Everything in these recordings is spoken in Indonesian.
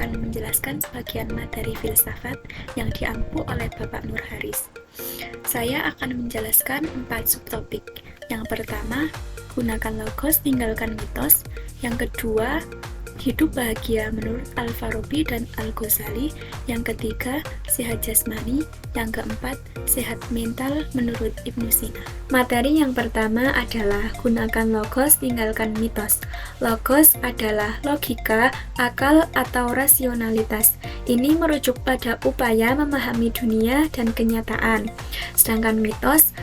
akan menjelaskan sebagian materi filsafat yang diampu oleh Bapak Nur Haris. Saya akan menjelaskan 4 subtopik. Yang pertama, gunakan logos, tinggalkan mitos. Yang kedua, hidup bahagia menurut Al-Farabi dan Al-Ghazali. Yang ketiga, sehat jasmani. Yang keempat, sehat mental menurut Ibnu Sina. Materi yang pertama adalah gunakan logos, tinggalkan mitos. Logos adalah logika, akal, atau rasionalitas. Ini merujuk pada upaya memahami dunia dan kenyataan. Sedangkan mitos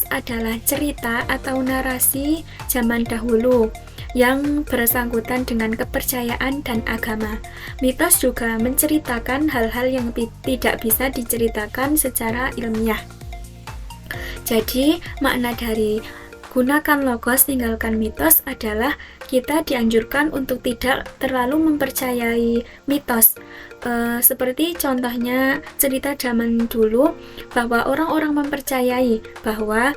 adalah cerita atau narasi zaman dahulu yang bersangkutan dengan kepercayaan dan agama. Mitos juga menceritakan hal-hal yang tidak bisa diceritakan secara ilmiah. Jadi, makna dari gunakan logos, tinggalkan mitos adalah kita dianjurkan untuk tidak terlalu mempercayai mitos. Seperti contohnya cerita zaman dulu bahwa orang-orang mempercayai bahwa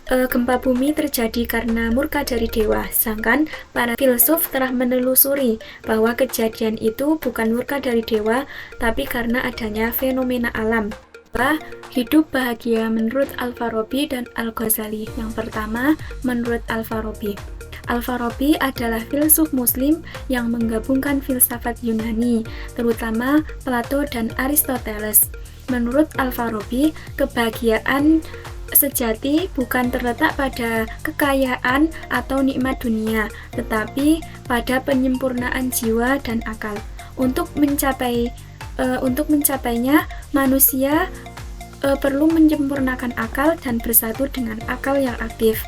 gempa bumi terjadi karena murka dari dewa, sedangkan para filsuf telah menelusuri bahwa kejadian itu bukan murka dari dewa, tapi karena adanya fenomena alam. Hidup bahagia menurut Al-Farabi dan Al-Ghazali. Yang pertama, menurut Al-Farabi. Al-Farabi adalah filsuf muslim yang menggabungkan filsafat Yunani, terutama Plato dan Aristoteles. Menurut Al-Farabi, kebahagiaan sejati bukan terletak pada kekayaan atau nikmat dunia, tetapi pada penyempurnaan jiwa dan akal. Untuk mencapainya, manusia perlu menyempurnakan akal dan bersatu dengan akal yang aktif.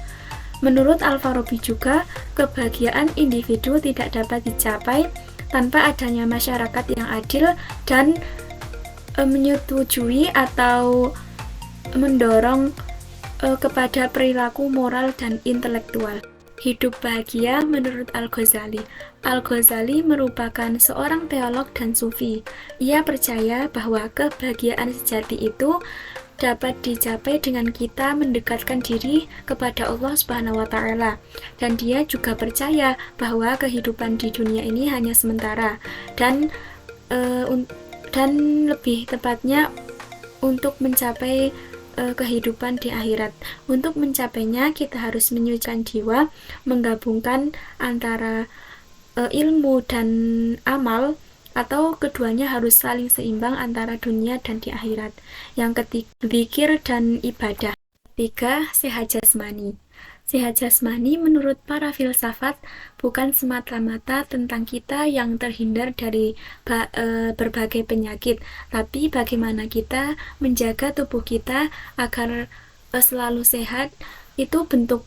Menurut Al-Farabi juga, kebahagiaan individu tidak dapat dicapai tanpa adanya masyarakat yang adil dan menyetujui atau mendorong kepada perilaku moral dan intelektual. Hidup bahagia menurut Al-Ghazali. Al-Ghazali merupakan seorang teolog dan sufi. Ia percaya bahwa kebahagiaan sejati itu dapat dicapai dengan kita mendekatkan diri kepada Allah Subhanahu wa Ta'ala. Dan dia juga percaya bahwa kehidupan di dunia ini hanya sementara dan lebih tepatnya untuk mencapai kehidupan di akhirat. Untuk mencapainya, kita harus menyucikan jiwa, menggabungkan antara ilmu dan amal, atau keduanya harus saling seimbang antara dunia dan di akhirat. Yang ketiga, zikir dan ibadah. Ketiga, sehat jasmani. Sehat jasmani menurut para filsafat bukan semata-mata tentang kita yang terhindar dari berbagai penyakit, tapi bagaimana kita menjaga tubuh kita agar selalu sehat. Itu bentuk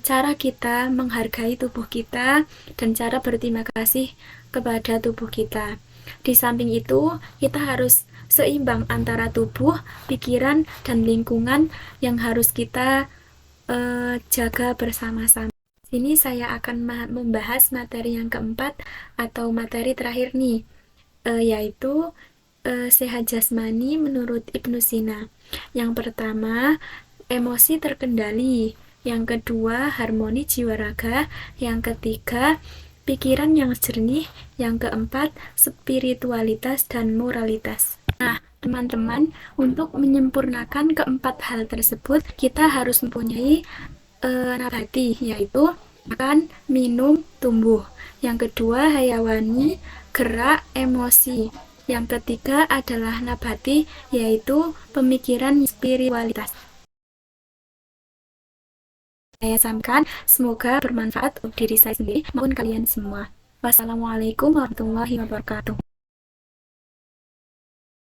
cara kita menghargai tubuh kita dan cara berterima kasih kepada tubuh kita. Di samping itu, kita harus seimbang antara tubuh, pikiran, dan lingkungan yang harus kita jaga bersama-sama. Sini saya akan membahas materi yang keempat atau materi terakhir nih, yaitu sehat jasmani menurut Ibnu Sina. Yang pertama, emosi terkendali. Yang kedua, harmoni jiwa raga. Yang ketiga, pikiran yang jernih. Yang keempat, spiritualitas dan moralitas. Nah, teman-teman, untuk menyempurnakan keempat hal tersebut, kita harus mempunyai nabati, yaitu makan, minum, tumbuh. Yang kedua, hayawani, gerak, emosi. Yang ketiga adalah nabati, yaitu pemikiran spiritualitas. Saya sampaikan, semoga bermanfaat untuk diri saya sendiri maupun kalian semua. Wassalamualaikum warahmatullahi wabarakatuh.